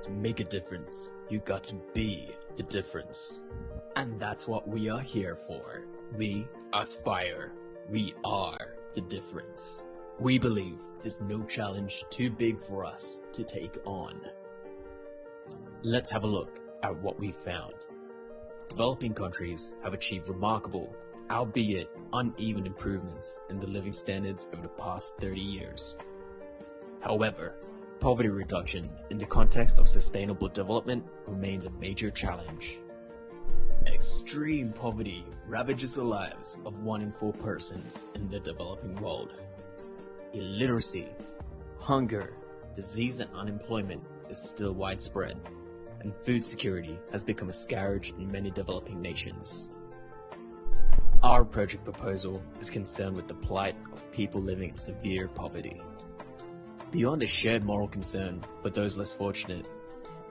To make a difference, you got to be the difference. And that's what we are here for. We are SPIRE. We are the difference. We believe there's no challenge too big for us to take on. Let's have a look at what we found. Developing countries have achieved remarkable, albeit uneven improvements in the living standards over the past 30 years. However, poverty reduction in the context of sustainable development remains a major challenge. Extreme poverty ravages the lives of 1 in 4 persons in the developing world. Illiteracy, hunger, disease and unemployment is still widespread, and food security has become a scourge in many developing nations. Our project proposal is concerned with the plight of people living in severe poverty. Beyond a shared moral concern for those less fortunate,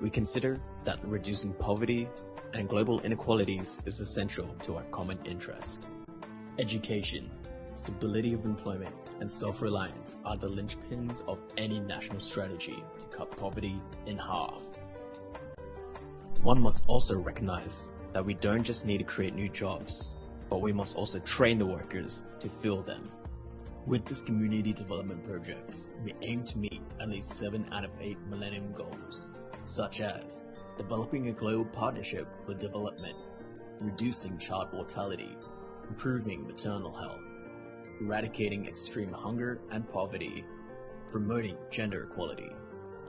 we consider that reducing poverty and global inequalities is essential to our common interest. Education, stability of employment, and self-reliance are the linchpins of any national strategy to cut poverty in half. One must also recognize that we don't just need to create new jobs, but we must also train the workers to fill them. With this community development project, we aim to meet at least 7 out of 8 Millennium Goals, such as developing a global partnership for development, reducing child mortality, improving maternal health, eradicating extreme hunger and poverty, promoting gender equality,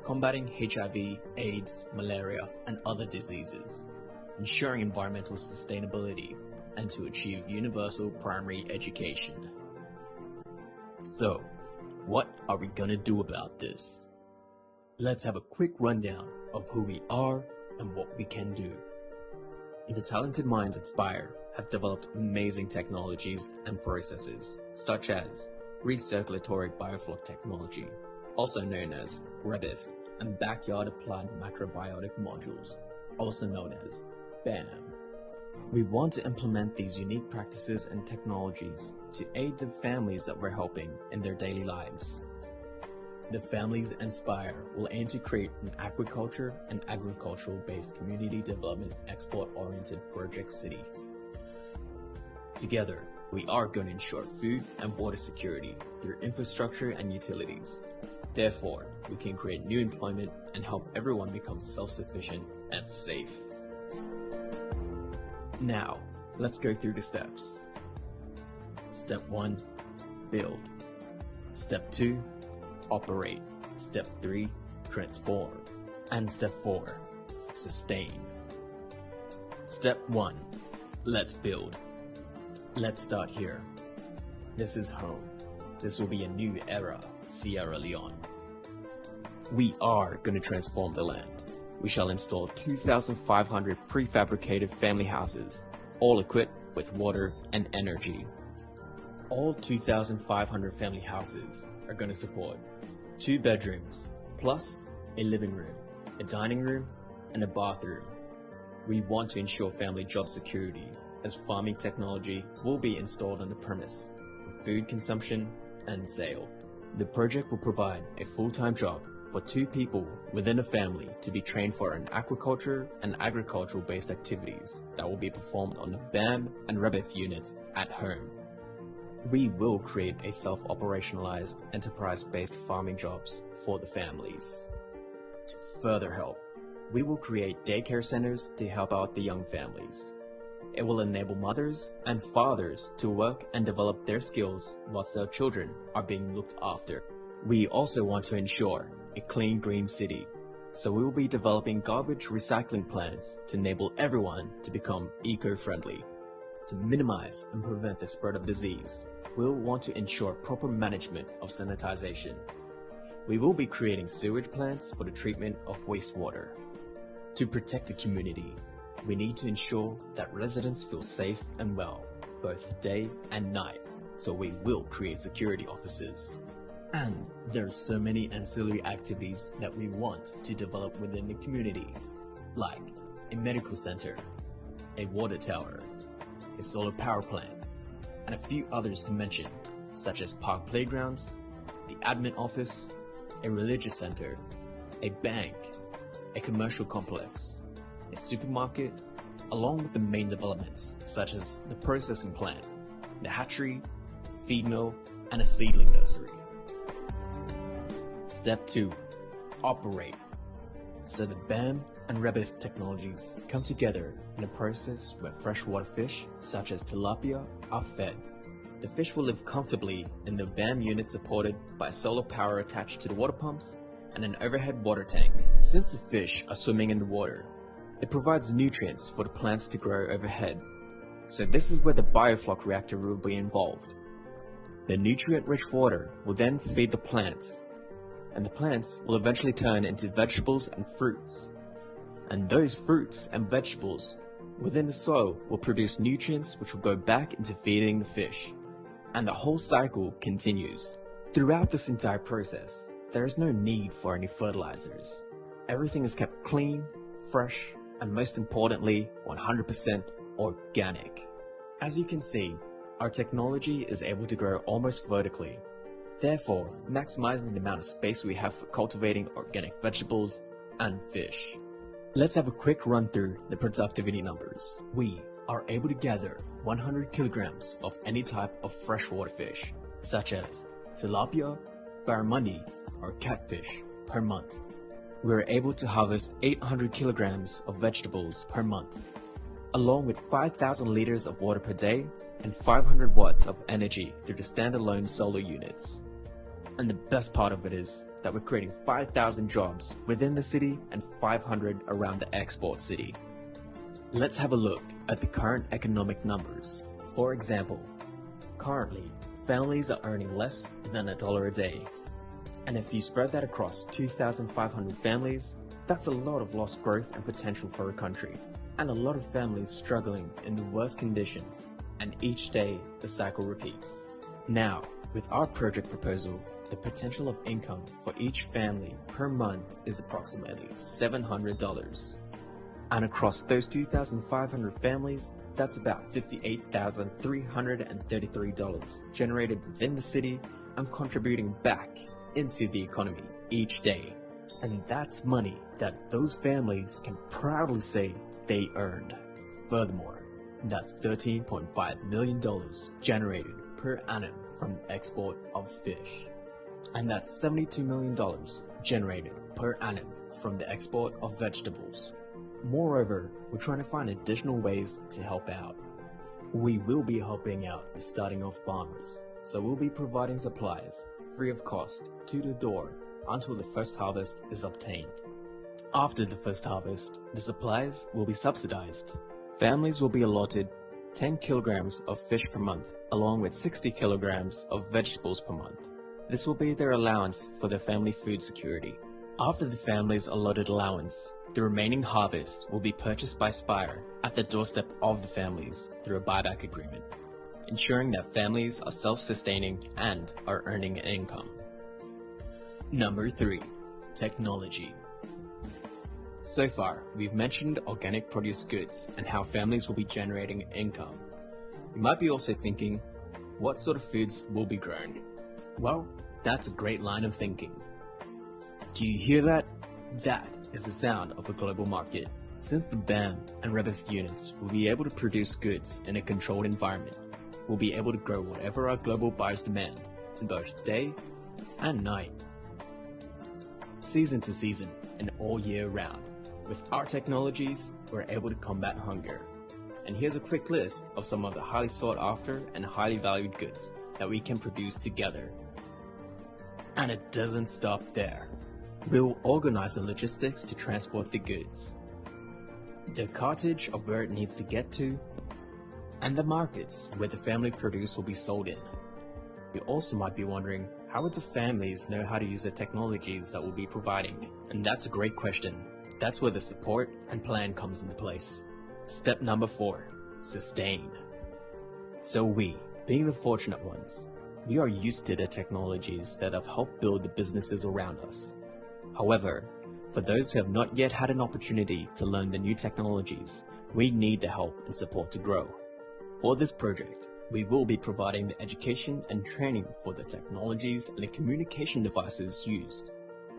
combating HIV, AIDS, malaria, and other diseases, ensuring environmental sustainability, and to achieve universal primary education. So, what are we gonna do about this? Let's have a quick rundown of who we are and what we can do. The talented minds at SPIRE have developed amazing technologies and processes, such as recirculatory biofloc technology, also known as REBIF, and backyard applied macrobiotic modules, also known as BAM. We want to implement these unique practices and technologies to aid the families that we're helping in their daily lives. The families and SPIRE will aim to create an aquaculture and agricultural-based community development export-oriented project city. Together, we are going to ensure food and water security through infrastructure and utilities. Therefore, we can create new employment and help everyone become self-sufficient and safe. Now, let's go through the steps. Step 1, build. Step 2, operate. Step 3, transform. And step 4, sustain. Step 1, let's build. Let's start here. This is home. This will be a new era of Sierra Leone. We are going to transform the land. We shall install 2,500 prefabricated family houses, all equipped with water and energy. All 2,500 family houses are going to support 2 bedrooms, plus a living room, a dining room, and a bathroom. We want to ensure family job security, as farming technology will be installed on the premise for food consumption and sale. The project will provide a full-time job for 2 people within a family to be trained for an aquaculture and agricultural-based activities that will be performed on the BAM and REBIF units at home. We will create a self-operationalized, enterprise-based farming jobs for the families. To further help, we will create daycare centers to help out the young families. It will enable mothers and fathers to work and develop their skills whilst their children are being looked after. We also want to ensure a clean green city, so we will be developing garbage recycling plans to enable everyone to become eco-friendly. To minimize and prevent the spread of disease, we'll want to ensure proper management of sanitization. We will be creating sewage plants for the treatment of wastewater. To protect the community, we need to ensure that residents feel safe and well, both day and night, so we will create security officers. And there are so many ancillary activities that we want to develop within the community, like a medical center, a water tower, a solar power plant, and a few others to mention, such as park playgrounds, the admin office, a religious center, a bank, a commercial complex, a supermarket, along with the main developments such as the processing plant, the hatchery, feed mill, and a seedling nursery. Step 2. Operate. So the BAM and Rebeth technologies come together in a process where freshwater fish, such as tilapia, are fed. The fish will live comfortably in the BAM unit supported by solar power attached to the water pumps and an overhead water tank. Since the fish are swimming in the water, it provides nutrients for the plants to grow overhead. So this is where the biofloc reactor will be involved. The nutrient-rich water will then feed the plants, and the plants will eventually turn into vegetables and fruits. And those fruits and vegetables within the soil will produce nutrients which will go back into feeding the fish. And the whole cycle continues. Throughout this entire process, there is no need for any fertilizers. Everything is kept clean, fresh, and most importantly, 100% organic. As you can see, our technology is able to grow almost vertically, therefore maximizing the amount of space we have for cultivating organic vegetables and fish. Let's have a quick run through the productivity numbers. We are able to gather 100 kilograms of any type of freshwater fish, such as tilapia, barramundi, or catfish per month. We are able to harvest 800 kilograms of vegetables per month, along with 5,000 liters of water per day and 500 watts of energy through the standalone solar units. And the best part of it is that we're creating 5,000 jobs within the city and 500 around the export city. Let's have a look at the current economic numbers. For example, currently, families are earning less than $1 a day. And if you spread that across 2,500 families, that's a lot of lost growth and potential for a country. And a lot of families struggling in the worst conditions, and each day the cycle repeats. Now, with our project proposal, the potential of income for each family per month is approximately $700. And across those 2,500 families, that's about $58,333 generated within the city and contributing back into the economy each day. And that's money that those families can proudly say they earned. Furthermore, that's $13.5 million generated per annum from the export of fish. And that's $72 million generated per annum from the export of vegetables. Moreover, we're trying to find additional ways to help out. We will be helping out the starting off farmers, so we'll be providing supplies free of cost to the door until the first harvest is obtained. After the first harvest, the supplies will be subsidized. Families will be allotted 10 kilograms of fish per month, along with 60 kilograms of vegetables per month. This will be their allowance for their family food security. After the family's allotted allowance, the remaining harvest will be purchased by SPIRE at the doorstep of the families through a buyback agreement, ensuring that families are self-sustaining and are earning an income. Number 3. Technology. So far, we've mentioned organic produce goods and how families will be generating income. You might be also thinking, what sort of foods will be grown? Well, that's a great line of thinking. Do you hear that? That is the sound of a global market. Since the BAM and Rebeth units will be able to produce goods in a controlled environment, we'll be able to grow whatever our global buyers demand in both day and night, season to season, and all year round. With our technologies, we're able to combat hunger. And here's a quick list of some of the highly sought after and highly valued goods that we can produce together. And it doesn't stop there. We'll organize the logistics to transport the goods, the cartage of where it needs to get to, and the markets where the family produce will be sold in. You also might be wondering, how would the families know how to use the technologies that we'll be providing? And that's a great question. That's where the support and plan comes into place. Step number 4, sustain. So we, being the fortunate ones, we are used to the technologies that have helped build the businesses around us. However, for those who have not yet had an opportunity to learn the new technologies, we need the help and support to grow. For this project, we will be providing the education and training for the technologies and the communication devices used.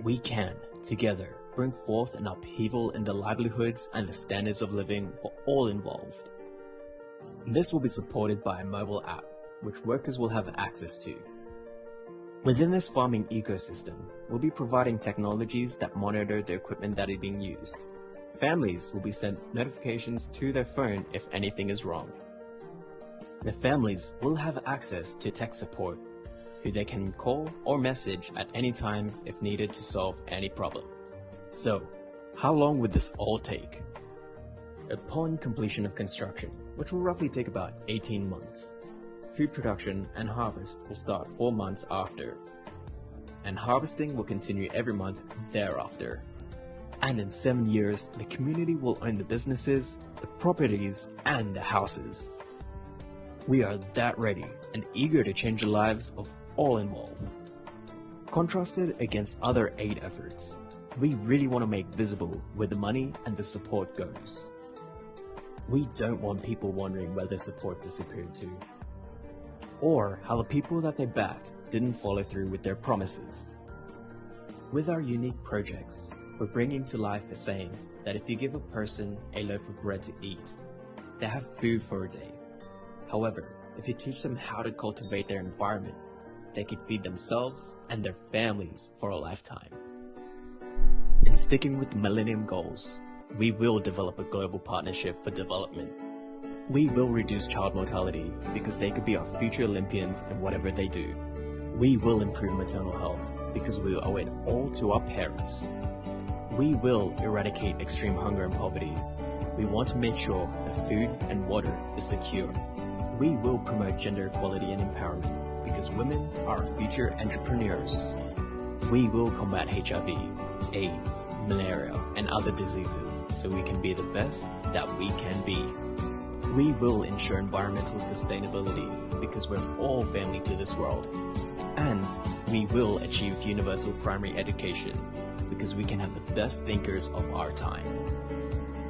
We can, together, bring forth an upheaval in the livelihoods and the standards of living for all involved. This will be supported by a mobile app, which workers will have access to. Within this farming ecosystem, we'll be providing technologies that monitor the equipment that is being used. Families will be sent notifications to their phone if anything is wrong. The families will have access to tech support, who they can call or message at any time if needed to solve any problem. So, how long would this all take? Upon completion of construction, which will roughly take about 18 months, food production and harvest will start 4 months after, and harvesting will continue every month thereafter. And in 7 years, the community will own the businesses, the properties, and the houses. We are that ready and eager to change the lives of all involved. Contrasted against other aid efforts, we really want to make visible where the money and the support goes. We don't want people wondering where their support disappeared to, or how the people that they backed didn't follow through with their promises. With our unique projects, we're bringing to life a saying that if you give a person a loaf of bread to eat, they have food for a day. However, if you teach them how to cultivate their environment, they could feed themselves and their families for a lifetime. In sticking with the Millennium Goals, we will develop a global partnership for development. We will reduce child mortality because they could be our future Olympians in whatever they do. We will improve maternal health because we owe it all to our parents. We will eradicate extreme hunger and poverty. We want to make sure that food and water is secure. We will promote gender equality and empowerment because women are our future entrepreneurs. We will combat HIV, AIDS, malaria, and other diseases so we can be the best that we can be. We will ensure environmental sustainability because we're all family to this world. And we will achieve universal primary education because we can have the best thinkers of our time.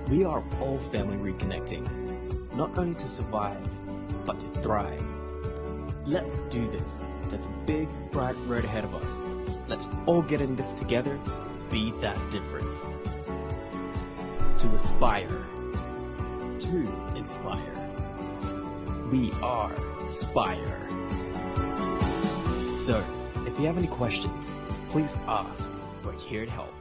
We are all family reconnecting, not only to survive, but to thrive. Let's do this. There's a big, bright road ahead of us. Let's all get in this together, be that difference. To aspire, to inspire. We are SPIRE. So, if you have any questions, please ask. We're here to help.